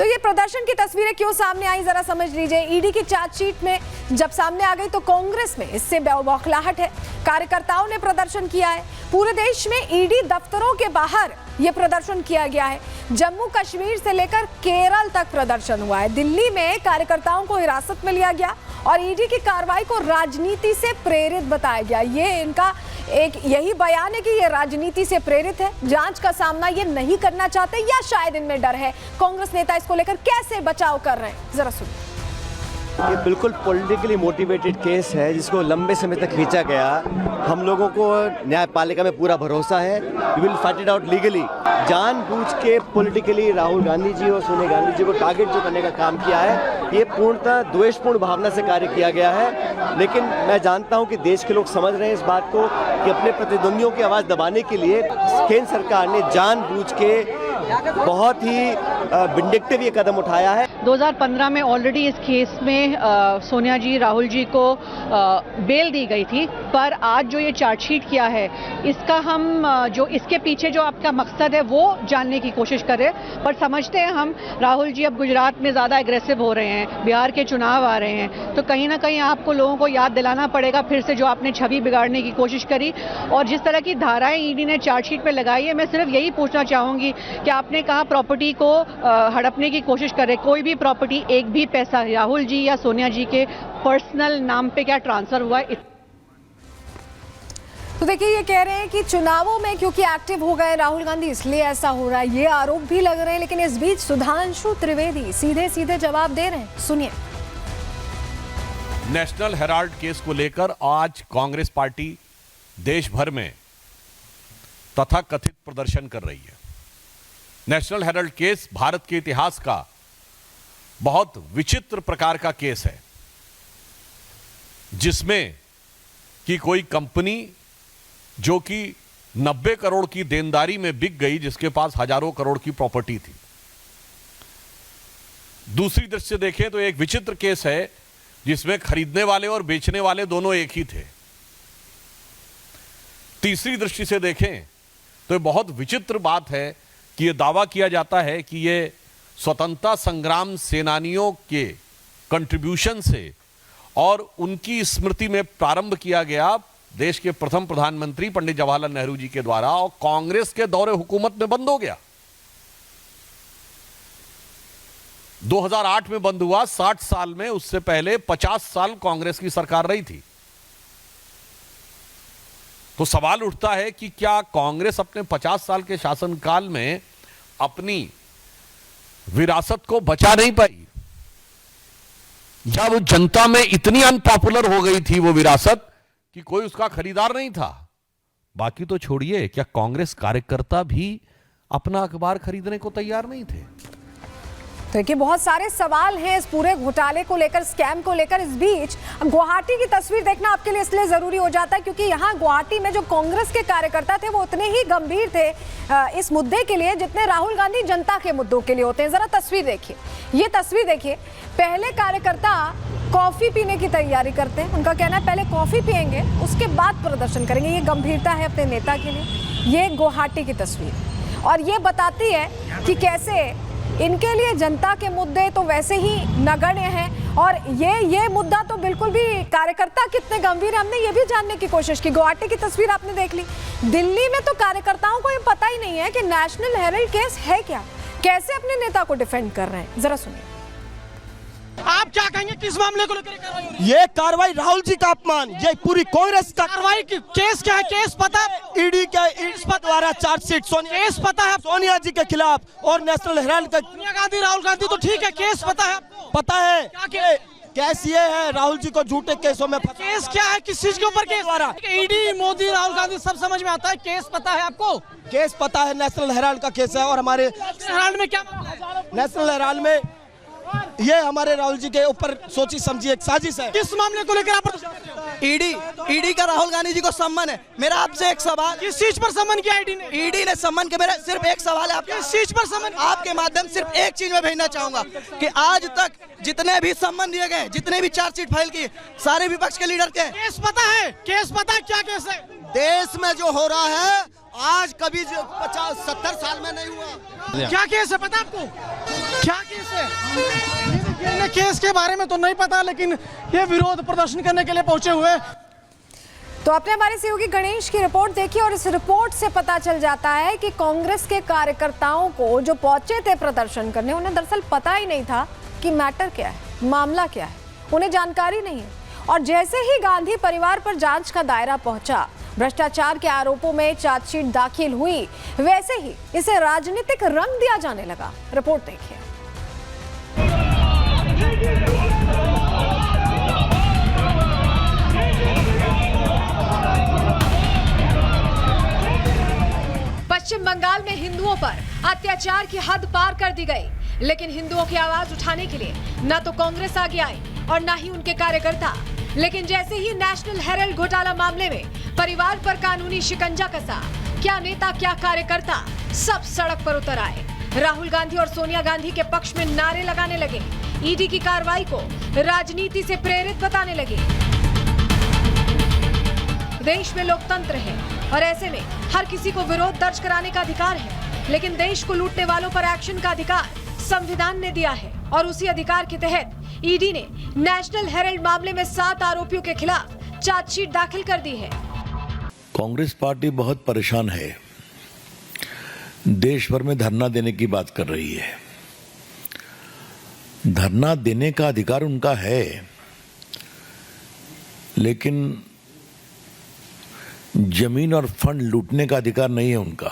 तो ये प्रदर्शन की तस्वीरें क्यों सामने आई जरा समझ लीजिए। ईडी की चार्जशीट में जब सामने आ गई तो कांग्रेस में इससे बौखलाहट है। कार्यकर्ताओं ने प्रदर्शन किया है। पूरे देश में ईडी दफ्तरों के बाहर ये प्रदर्शन किया गया है। जम्मू कश्मीर से लेकर केरल तक प्रदर्शन हुआ है। दिल्ली में कार्यकर्ताओं को हिरासत में लिया गया और ईडी की कार्रवाई को राजनीति से प्रेरित बताया गया। ये इनका एक यही बयान है कि ये राजनीति से प्रेरित है, जांच का सामना ये नहीं करना चाहते या शायद इनमें डर है। कांग्रेस नेता इसको लेकर कैसे बचाव कर रहे हैं, जरा सुनिए। ये बिल्कुल पॉलिटिकली मोटिवेटेड केस है जिसको लंबे समय तक खींचा गया। हम लोगों को न्यायपालिका में पूरा भरोसा है, we will fight it out legally. जानबूझ के पॉलिटिकली राहुल गांधी जी और सोनिया गांधी जी को टारगेट जो करने का काम किया है, ये पूर्णतः द्वेषपूर्ण भावना से कार्य किया गया है। लेकिन मैं जानता हूं कि देश के लोग समझ रहे हैं इस बात को कि अपने प्रतिद्वंदियों की आवाज़ दबाने के लिए केंद्र सरकार ने जानबूझ के बहुत ही विंडिक्टिव ये कदम उठाया है। 2015 में ऑलरेडी इस केस में सोनिया जी, राहुल जी को बेल दी गई थी, पर आज जो ये चार्जशीट किया है इसका हम जो इसके पीछे जो आपका मकसद है वो जानने की कोशिश करें। पर समझते हैं हम, राहुल जी अब गुजरात में ज़्यादा एग्रेसिव हो रहे हैं, बिहार के चुनाव आ रहे हैं, तो कहीं ना कहीं आपको लोगों को याद दिलाना पड़ेगा फिर से जो आपने छवि बिगाड़ने की कोशिश करी। और जिस तरह की धाराएं ईडी ने चार्जशीट में लगाई है, मैं सिर्फ यही पूछना चाहूँगी कि आपने कहा प्रॉपर्टी को हड़पने की कोशिश करे, कोई भी प्रॉपर्टी, एक भी पैसा राहुल जी या सोनिया जी के पर्सनल नाम पे क्या ट्रांसफर हुआ है? तो देखिए, ये कह रहे हैं कि चुनावों में क्योंकि एक्टिव हो गए राहुल गांधी इसलिए ऐसा हो रहा है, ये आरोप भी लग रहे हैं। लेकिन इस बीच सुधांशु त्रिवेदी सीधे सीधे जवाब दे रहे हैं, सुनिए। नेशनल हेराल्ड केस को लेकर आज कांग्रेस पार्टी देश भर में तथाकथित प्रदर्शन कर रही है। नेशनल हेराल्ड केस भारत के इतिहास का बहुत विचित्र प्रकार का केस है, जिसमें कि कोई कंपनी जो कि 90 करोड़ की देनदारी में बिक गई, जिसके पास हजारों करोड़ की प्रॉपर्टी थी। दूसरी दृष्टि से देखें तो एक विचित्र केस है जिसमें खरीदने वाले और बेचने वाले दोनों एक ही थे। तीसरी दृष्टि से देखें तो बहुत विचित्र बात है कि यह दावा किया जाता है कि यह स्वतंत्रता संग्राम सेनानियों के कंट्रीब्यूशन से और उनकी स्मृति में प्रारंभ किया गया देश के प्रथम प्रधानमंत्री पंडित जवाहरलाल नेहरू जी के द्वारा, और कांग्रेस के दौरे हुकूमत में बंद हो गया। 2008 में बंद हुआ। 60 साल में उससे पहले 50 साल कांग्रेस की सरकार रही थी। तो सवाल उठता है कि क्या कांग्रेस अपने 50 साल के शासनकाल में अपनी विरासत को बचा नहीं पाई, या वो जनता में इतनी अनपॉपुलर हो गई थी वो विरासत कि कोई उसका खरीदार नहीं था। बाकी तो छोड़िए, क्या कांग्रेस कार्यकर्ता भी अपना अखबार खरीदने को तैयार नहीं थे? तो देखिए, बहुत सारे सवाल हैं इस पूरे घोटाले को लेकर, स्कैम को लेकर। इस बीच गुवाहाटी की तस्वीर देखना आपके लिए इसलिए जरूरी हो जाता है क्योंकि यहाँ गुवाहाटी में जो कांग्रेस के कार्यकर्ता थे वो उतने ही गंभीर थे इस मुद्दे के लिए जितने राहुल गांधी जनता के मुद्दों के लिए होते हैं। जरा तस्वीर देखिए, ये तस्वीर देखिए। पहले कार्यकर्ता कॉफी पीने की तैयारी करते हैं। उनका कहना है पहले कॉफी पियेंगे उसके बाद प्रदर्शन करेंगे। ये गंभीरता है अपने नेता के लिए। ये गुवाहाटी की तस्वीर, और ये बताती है कि कैसे इनके लिए जनता के मुद्दे तो वैसे ही नगण्य हैं, और ये मुद्दा तो बिल्कुल भी कार्यकर्ता कितने गंभीर है हमने ये भी जानने की कोशिश की। गुवाहाटी की तस्वीर आपने देख ली। दिल्ली में तो कार्यकर्ताओं को ये पता ही नहीं है कि नेशनल हेराल्ड केस है क्या, कैसे अपने नेता को डिफेंड कर रहे हैं। जरा सुनिए। आप क्या कहेंगे किस मामले को लेकर? ये कार्रवाई राहुल जी का अपमान, ये पूरी कांग्रेस का कार्रवाई केस क्या है? केस पता है? ईडी के द्वारा चार्जशीट केस पता है? सोनिया जी के खिलाफ और नेशनल हेराल्ड का। सोनिया गांधी, राहुल गांधी तो ठीक है, केस पता है आपको? पता है क्या केस ये है, राहुल जी को झूठे केसों में केस क्या है? किस चीज के ऊपर केस? ईडी, मोदी, राहुल गांधी सब समझ में आता है। केस पता है आपको? केस पता है, नेशनल हेराल्ड का केस है। और हमारे हेराल्ड में क्या? नेशनल हेराल्ड में ये हमारे राहुल जी के ऊपर सोची समझी एक साजिश है। किस मामले को लेकर आप? ईडी का राहुल गांधी जी को सम्मान है। मेरा आपसे एक सवाल, किस चीज पर सम्मान किया ईडी ने? ईडी ने सम्मान के, मेरा सिर्फ एक सवाल है आपके, किस चीज पर सम्मान? आपके माध्यम सिर्फ एक चीज में भेजना चाहूंगा कि आज तक जितने भी सम्मान दिए गए, जितने भी चार्जशीट फाइल की, सारे विपक्ष के लीडर के केस पता है? केस पता है क्या केस है? देश में जो हो रहा है आज कभी 50-70 साल में नहीं हुआ। क्या केस है पता आपको? क्या केस है? इन्हें केस के बारे में तो नहीं पता, लेकिन ये विरोध प्रदर्शन करने के लिए पहुंचे हुए हैं। तो आपने हमारे सहयोगी गणेश की रिपोर्ट देखी और इस रिपोर्ट से पता चल जाता है कि कांग्रेस के कार्यकर्ताओं को जो पहुंचे थे प्रदर्शन करने, उन्हें दरअसल पता ही नहीं था कि मैटर क्या है, मामला क्या है, उन्हें जानकारी नहीं है। और जैसे ही गांधी परिवार पर जांच का दायरा पहुंचा, भ्रष्टाचार के आरोपों में चार्जशीट दाखिल हुई, वैसे ही इसे राजनीतिक रंग दिया जाने लगा। रिपोर्ट देखिए। पश्चिम बंगाल में हिंदुओं पर अत्याचार की हद पार कर दी गई, लेकिन हिंदुओं की आवाज उठाने के लिए न तो कांग्रेस आगे आई और न ही उनके कार्यकर्ता। लेकिन जैसे ही नेशनल हेराल्ड घोटाला मामले में परिवार पर कानूनी शिकंजा कसा, क्या नेता क्या कार्यकर्ता सब सड़क पर उतर आए। राहुल गांधी और सोनिया गांधी के पक्ष में नारे लगाने लगे, ईडी की कार्रवाई को राजनीति से प्रेरित बताने लगे। देश में लोकतंत्र है और ऐसे में हर किसी को विरोध दर्ज कराने का अधिकार है, लेकिन देश को लूटने वालों पर एक्शन का अधिकार संविधान ने दिया है और उसी अधिकार के तहत ईडी ने नेशनल हेराल्ड मामले में 7 आरोपियों के खिलाफ चार्जशीट दाखिल कर दी है। कांग्रेस पार्टी बहुत परेशान है, देश भर में धरना देने की बात कर रही है। धरना देने का अधिकार उनका है, लेकिन जमीन और फंड लूटने का अधिकार नहीं है उनका।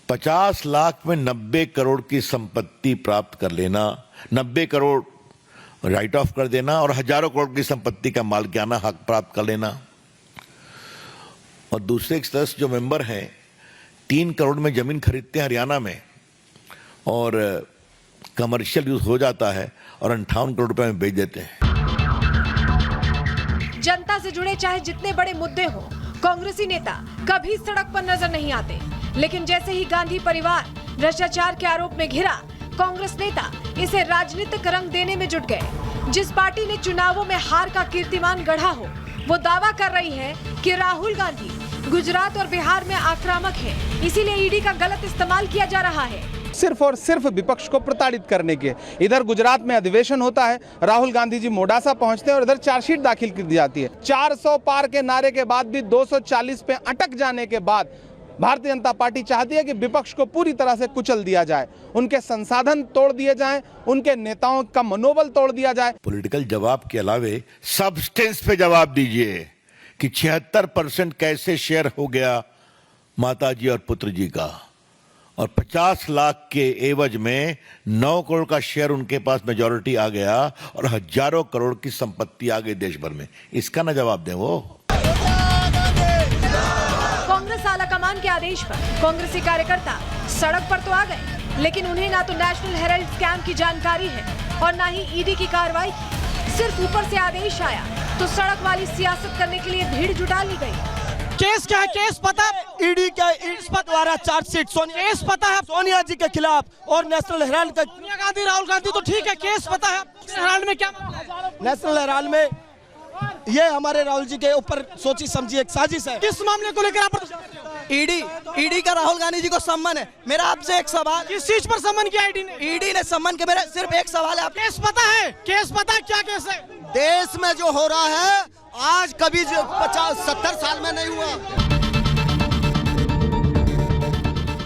50 लाख में 90 करोड़ की संपत्ति प्राप्त कर लेना, 90 करोड़ राइट ऑफ कर देना और हजारों करोड़ की संपत्ति का मालिकाना हक प्राप्त कर लेना। और दूसरे सदस्य जो मेंबर हैं 3 करोड़ में जमीन खरीदते हैं हरियाणा में और कमर्शियल यूज हो जाता है और 58 करोड़ रुपए में बेच देते हैं। जनता से जुड़े चाहे जितने बड़े मुद्दे हो, कांग्रेसी नेता कभी सड़क पर नजर नहीं आते, लेकिन जैसे ही गांधी परिवार भ्रष्टाचार के आरोप में घिरा, कांग्रेस नेता इसे राजनीतिक रंग देने में जुट गए। जिस पार्टी ने चुनावों में हार का कीर्तिमान गढ़ा हो, वो दावा कर रही है कि राहुल गांधी गुजरात और बिहार में आक्रामक है, इसीलिए ईडी का गलत इस्तेमाल किया जा रहा है, सिर्फ और सिर्फ विपक्ष को प्रताड़ित करने के। इधर गुजरात में अधिवेशन होता है, राहुल गांधी जी मोडासा पहुंचते हैं और इधर चार्जशीट दाखिल कर दी जाती है। 400 पार के नारे के बाद भी 240 पे अटक जाने के बाद भारतीय जनता पार्टी चाहती है कि विपक्ष को पूरी तरह से कुचल दिया जाए, उनके संसाधन तोड़ दिए जाएं, उनके नेताओं का मनोबल तोड़ दिया जाए। पॉलिटिकल जवाब के अलावे सब्सटेंस पे जवाब दीजिए कि 76% कैसे शेयर हो गया माताजी और पुत्र जी का, और 50 लाख के एवज में 9 करोड़ का शेयर उनके पास मेजॉरिटी आ गया और हजारों करोड़ की संपत्ति आ गई देश भर में। इसका ना जवाब दें वो। कांग्रेस आलाकमान के आदेश पर कांग्रेसी कार्यकर्ता सड़क पर तो आ गए, लेकिन उन्हें ना तो नेशनल हेराल्ड स्कैम की जानकारी है और ना ही ईडी की कार्रवाई की। सिर्फ ऊपर से आदेश आया तो सड़क वाली सियासत करने के लिए भीड़ जुटा ली गई। केस क्या है? केस पता है? ईडी के द्वारा चार्जशीट केस पता है? सोनिया जी के खिलाफ और नेशनल हेराल्ड का। सोनिया गांधी राहुल गांधी तो ठीक है, केस पता है? हेराल्ड में क्या? नेशनल हेराल्ड में ये हमारे राहुल जी के ऊपर सोची समझी एक साजिश है। किस मामले को लेकर आप? ईडी का राहुल गांधी जी को सम्मान है। मेरा आपसे एक सवाल, किस चीज पर सम्मान किया ईडी ने? ईडी ने सम्मान के, मेरा सिर्फ एक सवाल है। आप केस पता है? केस पता है क्या केस है? देश में जो हो रहा है आज कभी 50-70 साल में नहीं हुआ।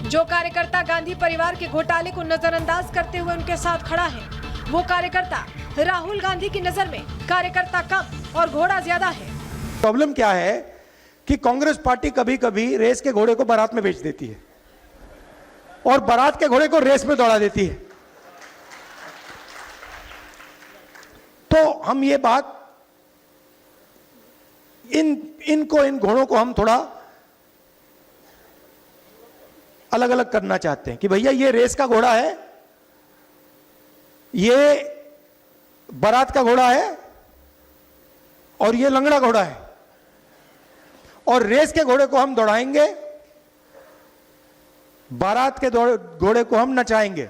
जो कार्यकर्ता गांधी परिवार के घोटाले को नजरअंदाज करते हुए उनके साथ खड़ा है, वो कार्यकर्ता राहुल गांधी की नजर में कार्यकर्ता कम और घोड़ा ज्यादा है। प्रॉब्लम क्या है कि कांग्रेस पार्टी कभी कभी रेस के घोड़े को बारात में बेच देती है और बारात के घोड़े को रेस में दौड़ा देती है। तो हम ये बात इन घोड़ों को हम थोड़ा अलग अलग करना चाहते हैं कि भैया ये रेस का घोड़ा है, ये बारात का घोड़ा है और ये लंगड़ा घोड़ा है, और रेस के घोड़े को हम दौड़ाएंगे, बारात के घोड़े को हम नचाएंगे।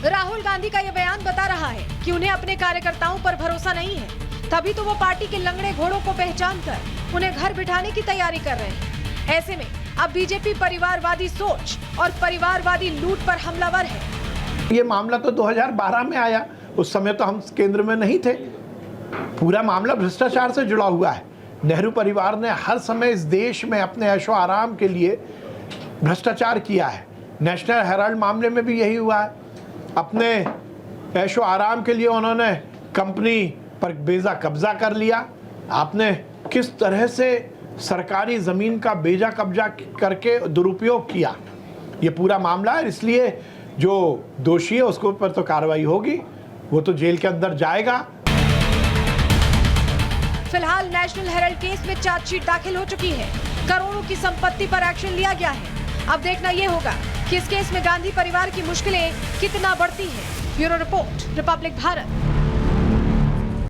राहुल गांधी का यह बयान बता रहा है कि उन्हें अपने कार्यकर्ताओं पर भरोसा नहीं है, तभी तो वो पार्टी के लंगड़े घोड़ों को पहचान कर उन्हें घर बिठाने की तैयारी कर रहे हैं। ऐसे में अब बीजेपी परिवारवादी सोच और परिवारवादी लूट पर हमलावर है। ये मामला तो 2012 में आया, उस समय तो हम केंद्र में नहीं थे। पूरा मामला भ्रष्टाचार से जुड़ा हुआ है। नेहरू परिवार ने हर समय इस देश में अपने ऐशो आराम के लिए भ्रष्टाचार किया है। नेशनल हेराल्ड मामले में भी यही हुआ है। अपने ऐशो आराम के लिए उन्होंने कंपनी पर बेजा कब्जा कर लिया। आपने किस तरह से सरकारी ज़मीन का बेजा कब्जा करके दुरुपयोग किया, ये पूरा मामला है। इसलिए जो दोषी है उसके ऊपर तो कार्रवाई होगी, वो तो जेल के अंदर जाएगा। फिलहाल नेशनल हेराल्ड केस में चार्जशीट दाखिल हो चुकी है। करोड़ों की संपत्ति पर एक्शन लिया गया है। अब देखना यह होगा कि इस केस में गांधी परिवार की मुश्किलें कितना बढ़ती हैं। Bureau report, Republic Bharat.